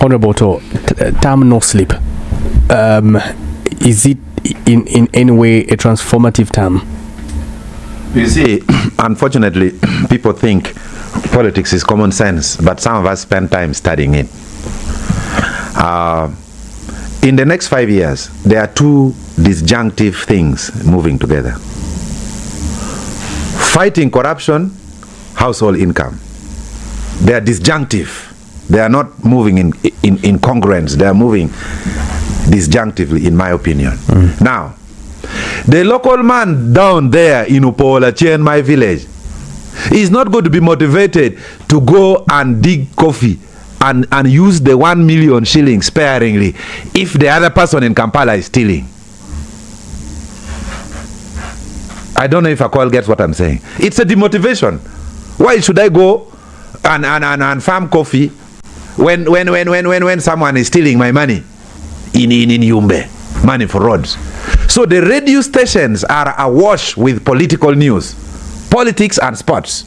Honorable Otto, term no sleep. Is it in any way a transformative term? You see, unfortunately, people think politics is common sense, but some of us spend time studying it. In the next 5 years, there are two disjunctive things moving together. Fighting corruption, household income. They are disjunctive. They are not moving in congruence. They are moving disjunctively, in my opinion. Now, the local man down there in Upolachi, my village, is not going to be motivated to go and dig coffee and use the 1 million shillings sparingly if the other person in Kampala is stealing. I don't know if Akol gets what I'm saying. It's a demotivation. Why should I go and farm coffee when someone is stealing my money in Yumbe, money for roads? So the radio stations are awash with political news, politics and sports.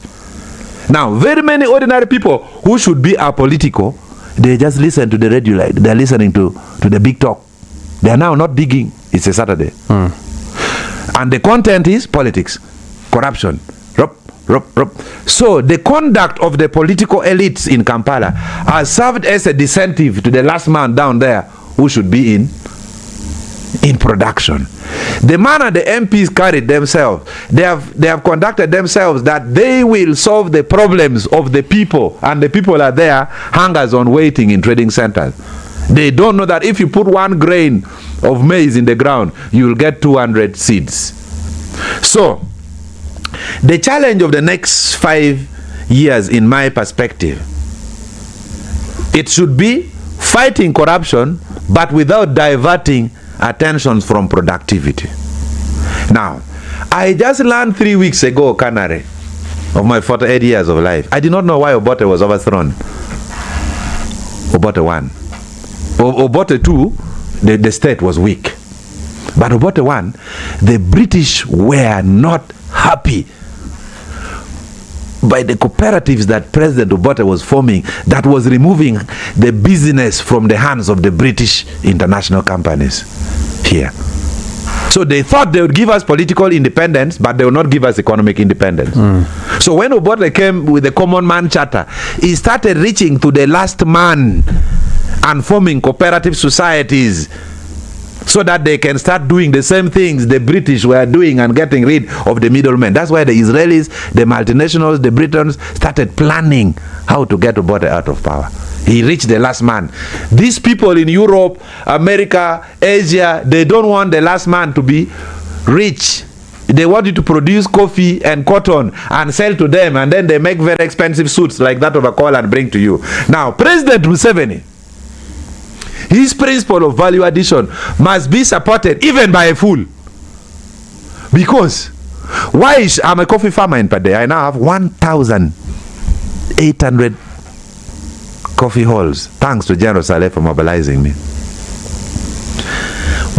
Now, very many ordinary people who should be apolitical, they just listen to the radio, like they're listening to the big talk. They are now not digging. It's a Saturday. And the content is politics, corruption. So the conduct of the political elites in Kampala has served as a disincentive to the last man down there who should be in production. The manner the MPs carried themselves, they have conducted themselves that they will solve the problems of the people, and the people are there, hangers on waiting in trading centers. They don't know that if you put 1 grain of maize in the ground, you will get 200 seeds. So, the challenge of the next 5 years, in my perspective, it should be fighting corruption, but without diverting attention from productivity. Now, I just learned 3 weeks ago, Canary, of my 48 years of life. I did not know why Obote was overthrown. Obote 1. Obote 2, the state was weak. But Obote 1, the British were not happy by the cooperatives that President Obote was forming, that was removing the business from the hands of the British international companies here. So they thought they would give us political independence, but they would not give us economic independence. So when Obote came with the Common Man Charter, he started reaching to the last man and forming cooperative societies so that they can start doing the same things the British were doing and getting rid of the middlemen. That's why the Israelis, the multinationals, the Britons started planning how to get Obote out of power. He reached the last man. These people in Europe, America, Asia, they don't want the last man to be rich. They want you to produce coffee and cotton and sell to them, and then they make very expensive suits like that of Akol and bring to you. Now, President Museveni, his principle of value addition must be supported even by a fool. Because I'm a coffee farmer in Pade. I now have 1,800 coffee halls, thanks to General Saleh for mobilizing me.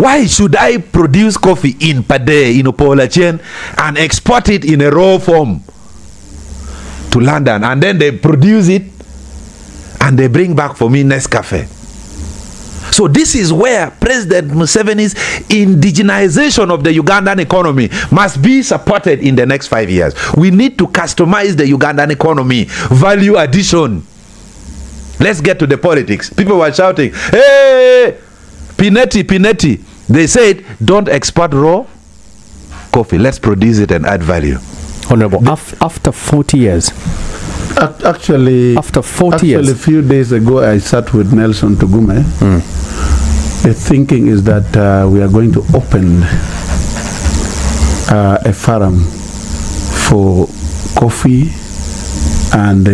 Why should I produce coffee in Pade, in Upolachi, and export it in a raw form to London, and then they produce it and they bring back for me Nescafe? So this is where President Museveni's indigenization of the Ugandan economy must be supported in the next 5 years. We need to customize the Ugandan economy, value addition. Let's get to the politics. People were shouting, hey, Pineti. They said, don't export raw coffee. Let's produce it and add value. Honorable, after 40 years. Actually, after 40 years. A few days ago, I sat with Nelson Tugume. The thinking is that we are going to open a forum for coffee and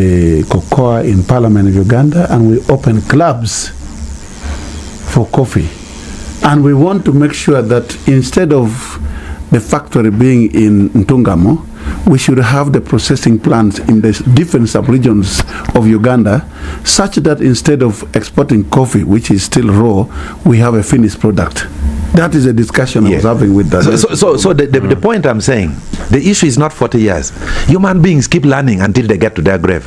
cocoa in Parliament of Uganda, and we open clubs for coffee. And we want to make sure that instead of the factory being in Ntungamo, we should have the processing plants in the different sub-regions of Uganda, such that instead of exporting coffee, which is still raw, we have a finished product. That is a discussion I was having with that. So the point I'm saying, the issue is not 40 years. Human beings keep learning until they get to their grave.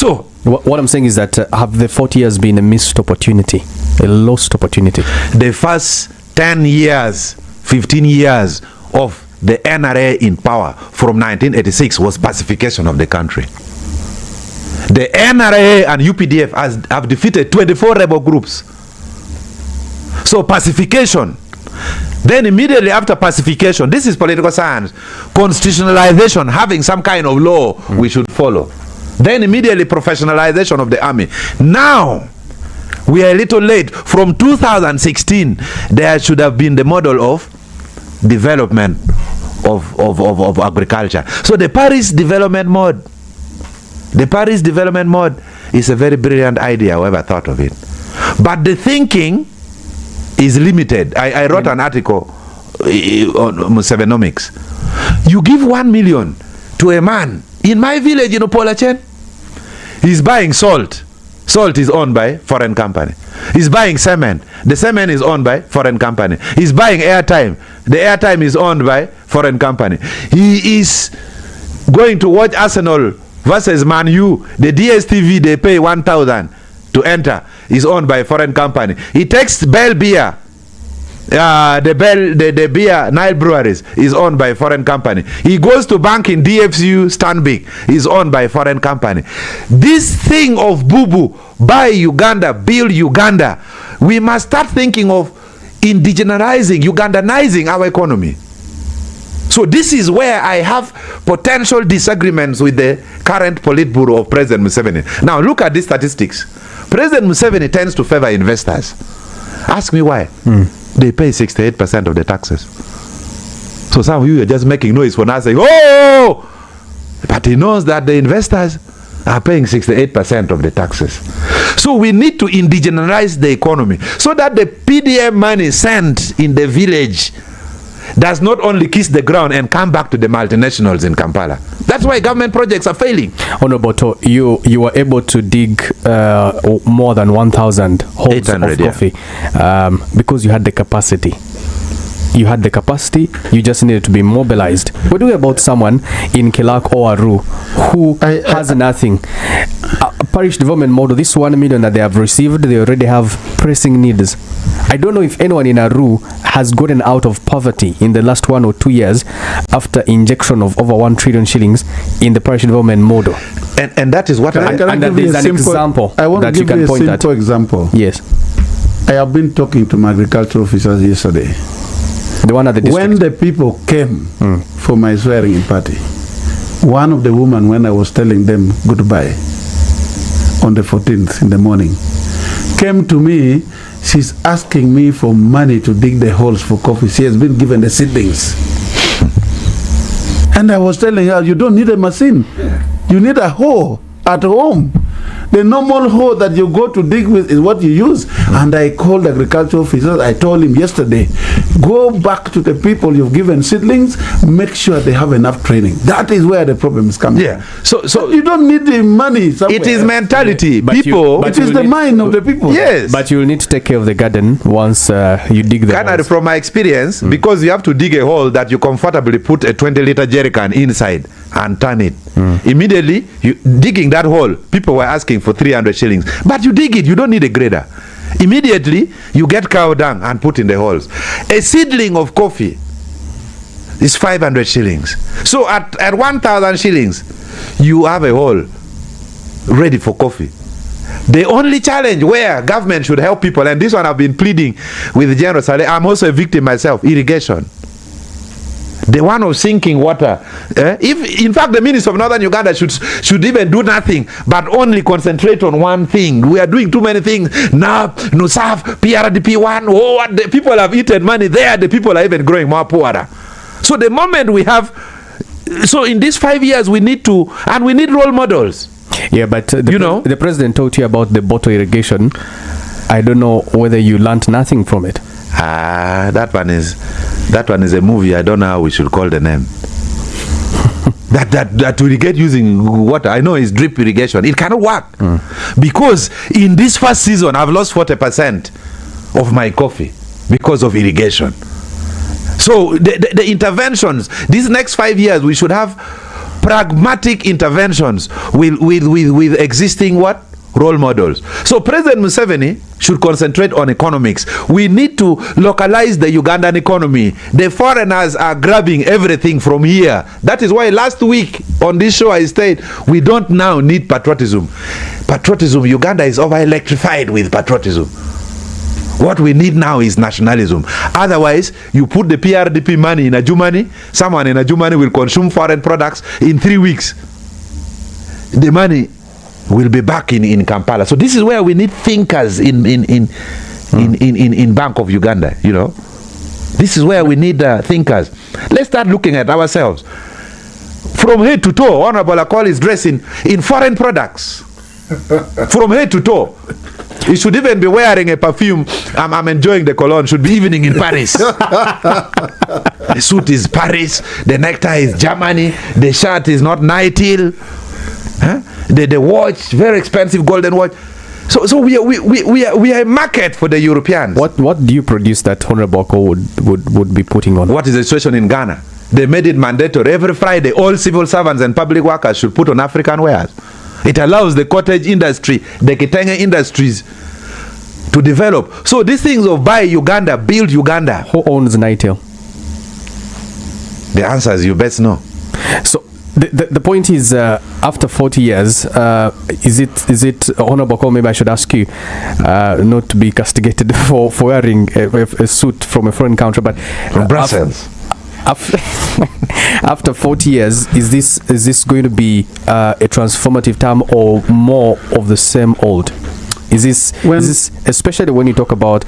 So What I'm saying is that have the 40 years been a missed opportunity, a lost opportunity? the first 10 years, 15 years of the NRA in power from 1986 was pacification of the country. The NRA and UPDF have defeated 24 rebel groups. So pacification. Then immediately after pacification, this is political science, constitutionalization, having some kind of law we should follow. Then immediately professionalization of the army. Now, we are a little late. From 2016, there should have been the model of development of agriculture. So the Paris development mode, is a very brilliant idea, whoever thought of it. But the thinking is limited. I wrote an article on Musevenomics. You give 1 million to a man in my village in Opolachen, he's buying salt. Salt is owned by foreign company. He's buying cement. The cement is owned by foreign company. He's buying airtime. The airtime is owned by foreign company. He is going to watch Arsenal versus Man U. The DSTV, they pay 1,000 to enter, is owned by foreign company. He takes Bell beer. The beer, Nile Breweries, is owned by foreign company. He goes to bank in DFCU, Stanbic, is owned by foreign company. This thing of boo-boo, buy Uganda, build Uganda, we must start thinking of indigenizing, Ugandanizing our economy. So this is where I have potential disagreements with the current Politburo of President Museveni. Now look at these statistics. President Museveni tends to favor investors. Ask me why. They pay 68% of the taxes. So some of you are just making noise for not saying, oh! But he knows that the investors are paying 68% of the taxes. So we need to indigenize the economy so that the PDM money sent in the village does not only kiss the ground and come back to the multinationals in Kampala. That's why government projects are failing. Honorable, you were able to dig more than 1,000 holes of coffee because you had the capacity. You had the capacity, you just needed to be mobilized. We're talking about someone in Kilak or Aru who has nothing. Parish development model, this 1 million that they have received, they already have pressing needs. I don't know if anyone in Aru has gotten out of poverty in the last 1 or 2 years after injection of over 1 trillion shillings in the parish development model. And that is what and that is an example I want that to you give can you a point at. simple example. Yes. I have been talking to my agricultural officers yesterday. The one at the district. When the people came for my swearing-in party, one of the women, when I was telling them goodbye on the 14th in the morning, came to me. She's asking me for money to dig the holes for coffee. She has been given the seedlings. And I was telling her, you don't need a machine. You need a hoe at home. The normal hoe that you go to dig with is what you use. And I called the agricultural officers. I told him yesterday, go back to the people you've given seedlings, make sure they have enough training. That is where the problem is coming from. So you don't need the money somewhere. It is mentality. People. It is the mind of the people. Yes. But you will need to take care of the garden once you dig the holes. From my experience, because you have to dig a hole that you comfortably put a 20-liter jerrycan inside and turn it. Immediately, you digging that hole, people were asking for 300 shillings. But you dig it, you don't need a grader. Immediately, you get cow dung and put in the holes. A seedling of coffee is 500 shillings. So at 1,000 shillings, you have a hole ready for coffee. The only challenge where government should help people, and this one I've been pleading with General Saleh, I'm also a victim myself, irrigation. The one of sinking water. If in fact the Minister of Northern Uganda should even do nothing but only concentrate on one thing. We are doing too many things now. NUSAF, PRDP1. Oh, what the people have eaten money there. The people are even growing more poorer. So the moment we have, so in these 5 years we need to, and we need role models. Yeah, but the president told you about the bottle irrigation. I don't know whether you learned nothing from it. That one is a movie. I don't know how we should call the name. that to irrigate using water, I know it's drip irrigation. It cannot work because in this first season I've lost 40% of my coffee because of irrigation. So the interventions, these next 5 years we should have pragmatic interventions with existing what? Role models. So President Museveni should concentrate on economics. We need to localize the Ugandan economy. The foreigners are grabbing everything from here. That is why last week on this show I said we don't now need patriotism. Patriotism, Uganda is over electrified with patriotism. What we need now is nationalism. Otherwise, you put the PRDP money in Germany, someone in Germany will consume foreign products in 3 weeks. The money will be back in Kampala. So this is where we need thinkers in Bank of Uganda, you know. This is where we need thinkers. Let's start looking at ourselves. From head to toe, Honorable Akol is dressing in foreign products. From head to toe. He should even be wearing a perfume. I'm enjoying the cologne. Should be evening in Paris. The suit is Paris. The necktie is Germany. The shirt is not Nightingale. Huh? The watch, very expensive golden watch. So we are a market for the Europeans. What do you produce that Honorable Akol would be putting on? What is the situation in Ghana? They made it mandatory. Every Friday, all civil servants and public workers should put on African wares. It allows the cottage industry, the Kitenge industries to develop. So these things of buy Uganda, build Uganda. Who owns Nightingale? The answer is you best know. So the point is, after 40 years, is it Honorable Akol, maybe I should ask you, not to be castigated for wearing a suit from a foreign country, but from Brussels. After 40 years, is this going to be a transformative time or more of the same old? Is this especially when you talk about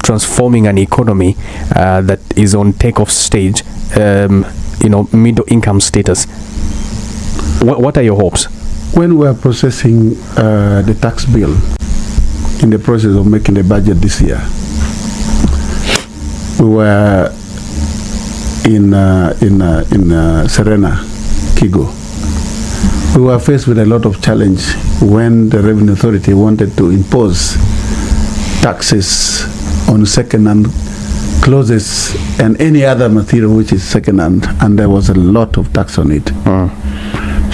transforming an economy that is on takeoff stage, middle income status? What are your hopes? When we are processing the tax bill, in the process of making the budget this year, we were in Serena, Kigo. We were faced with a lot of challenge when the Revenue Authority wanted to impose taxes on second-hand clothes and any other material which is second-hand, and there was a lot of tax on it.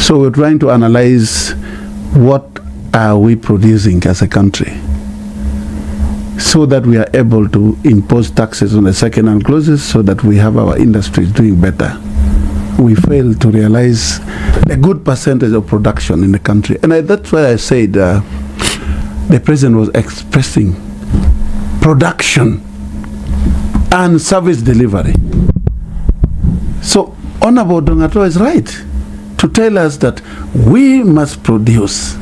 So we're trying to analyze what are we producing as a country, so that we are able to impose taxes on the second-hand clothes so that we have our industries doing better. We fail to realize a good percentage of production in the country. And that's why I said the president was expressing production and service delivery. So Honorable Odonga is right to tell us that we must produce.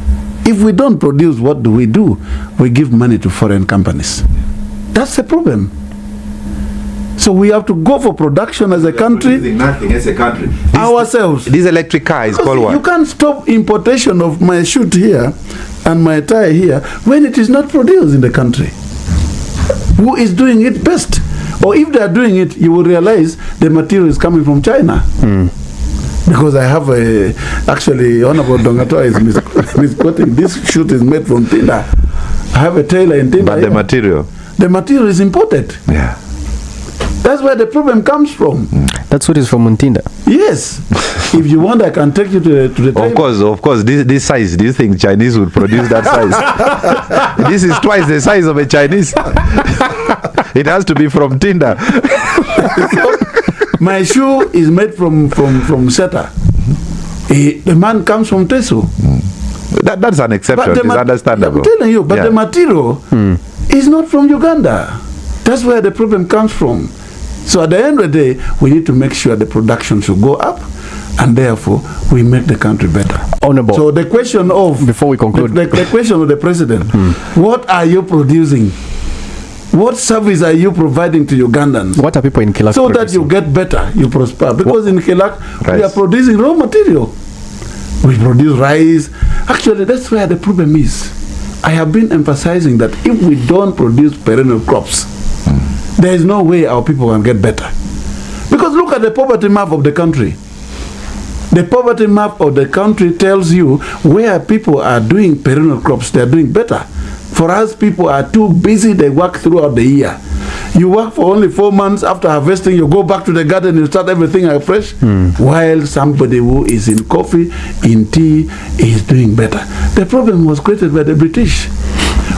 If we don't produce, what do? We give money to foreign companies. That's the problem. So we have to go for production as a country. Nothing as a country. Ourselves. This electric car is called what? You can't stop importation of my shoot here and my tie here when it is not produced in the country. Who is doing it best? Or if they are doing it, you will realize the material is coming from China. Because I have actually, Honorable Dongato is misquoting, this shoot is made from Tinda. I have a tailor in Tinda. But the material? The material is imported. Yeah. That's where the problem comes from. That's what is from Muntinda. Yes. If you want, I can take you to the table. Of course. This size, do you think Chinese would produce that size? This is twice the size of a Chinese. It has to be from Tinda. My shoe is made from Seta. The man comes from Teso. That's an exception. It's understandable. I'm telling you, but the material is not from Uganda. That's where the problem comes from. So at the end of the day, we need to make sure the production should go up, and therefore we make the country better. Honorable. So the question of, before we conclude, the question of the president, what are you producing? What service are you providing to Ugandans? What are people in Kilak so producing? that you get better, you prosper? Because in Kilak, we are producing raw material. We produce rice. Actually, that's where the problem is. I have been emphasizing that if we don't produce perennial crops, there is no way our people can get better. Because look at the poverty map of the country. The poverty map of the country tells you where people are doing perennial crops, they are doing better. For us, people are too busy, they work throughout the year. You work for only 4 months. After harvesting, you go back to the garden, you start everything afresh. While somebody who is in coffee, in tea, is doing better. The problem was created by the British.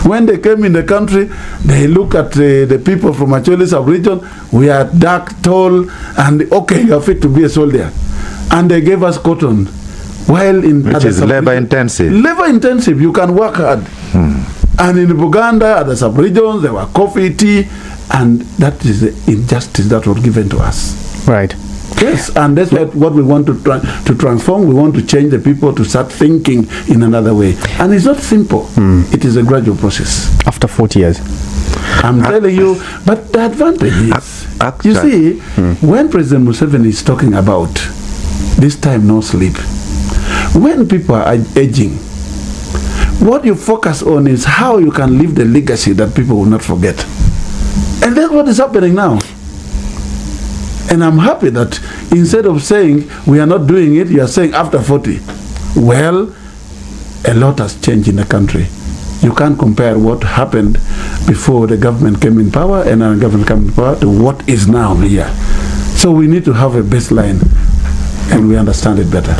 When they came in the country, they look at the people from Acholi sub-region. We are dark, tall, and okay, you are fit to be a soldier. And they gave us cotton. While which is labor intensive. Labor intensive, you can work hard. And in Uganda, at the sub-regions, there were coffee, tea, and that is the injustice that was given to us. Right. Yes, and that's what we want to transform. We want to change the people to start thinking in another way. And it's not simple. It is a gradual process. After 40 years. I'm telling you, but the advantage is, you see, when President Museveni is talking about this time no sleep, when people are aging, what you focus on is how you can leave the legacy that people will not forget. And that's what is happening now. And I'm happy that instead of saying we are not doing it, you are saying after 40. Well, a lot has changed in the country. You can't compare what happened before the government came in power and our government came in power to what is now here. So we need to have a baseline and we understand it better.